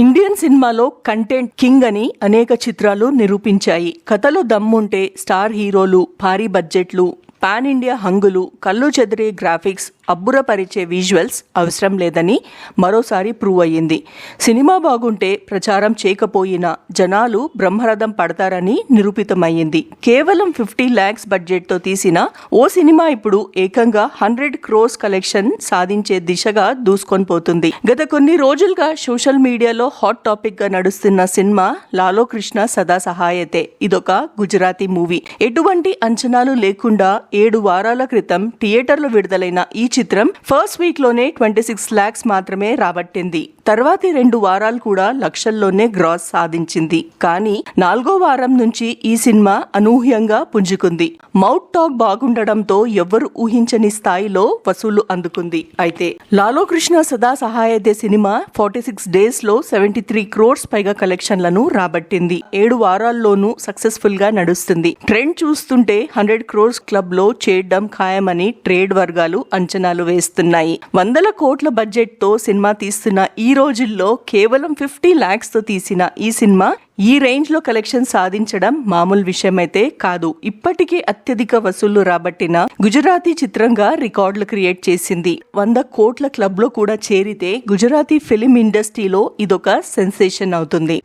Indian సినిమాలో content king అని అనేక చిత్రాలు నిరూపించాయి. కథలో దమ్ముంటే స్టార్ హీరోలు, భారీ బడ్జెట్లు, పాన్ ఇండియా హంగులు, కళ్ళు చెదిరే గ్రాఫిక్స్, అబ్బురపరిచే విజువల్స్ అవసరం లేదని మరోసారి ప్రూవ్ అయ్యింది. సినిమా బాగుంటే ప్రచారం చేయకపోయినా జనాలు బ్రహ్మరథం పడతారని నిరూపితమయ్యింది. కేవలం 50 lakhs బడ్జెట్తో తీసిన ఓ సినిమా ఇప్పుడు ఏకంగా 100 crores కలెక్షన్ సాధించే దిశగా దూసుకొని పోతుంది. గత కొన్ని రోజులుగా సోషల్ మీడియాలో హాట్ టాపిక్ గా నడుస్తున్న సినిమా లాలో కృష్ణ సదా సహాయతే. ఇదొక గుజరాతీ మూవీ. ఎటువంటి అంచనాలు లేకుండా 7 వారాల క్రితం థియేటర్లో విడుదలైన ఈ చిత్రం ఫస్ట్ వీక్ లోనే 26 lakhs మాత్రమే రాబట్టింది. తర్వాతి 2 వారాలు కూడా లక్షల్లోనే గ్రాస్ సాధించింది. కానీ 4వ వారం నుంచి ఈ సినిమా అనూహ్యంగా పుంజుకుంది. మౌత్ టాక్ బాగుండడంతో ఎవ్వరు ఊహించని స్థాయిలో వసూలు అందుకుంది. అయితే లాలో కృష్ణ సదా సహాయతే సినిమా 46 days లో 73 crores పైగా కలెక్షన్లను రాబట్టింది. 7 వారాల్లోనూ సక్సెస్ఫుల్ గా నడుస్తుంది. ట్రెండ్ చూస్తుంటే 100 crores క్లబ్ లో చేరడం ఖాయమని ట్రేడ్ వర్గాలు అంచనాలు వేస్తున్నాయి. 100 కోట్ల బడ్జెట్ తో సినిమా తీస్తున్న ఈ రోజుల్లో కేవలం 50 lakhs తో తీసిన ఈ సినిమా ఈ రేంజ్ లో కలెక్షన్ సాధించడం మామూలు విషయమైతే కాదు. ఇప్పటికే అత్యధిక వసూళ్లు రాబట్టిన గుజరాతీ చిత్రంగా రికార్డులు క్రియేట్ చేసింది. 100 కోట్ల క్లబ్ లో కూడా చేరితే గుజరాతీ ఫిలిం ఇండస్ట్రీలో ఇదొక సెన్సేషన్ అవుతుంది.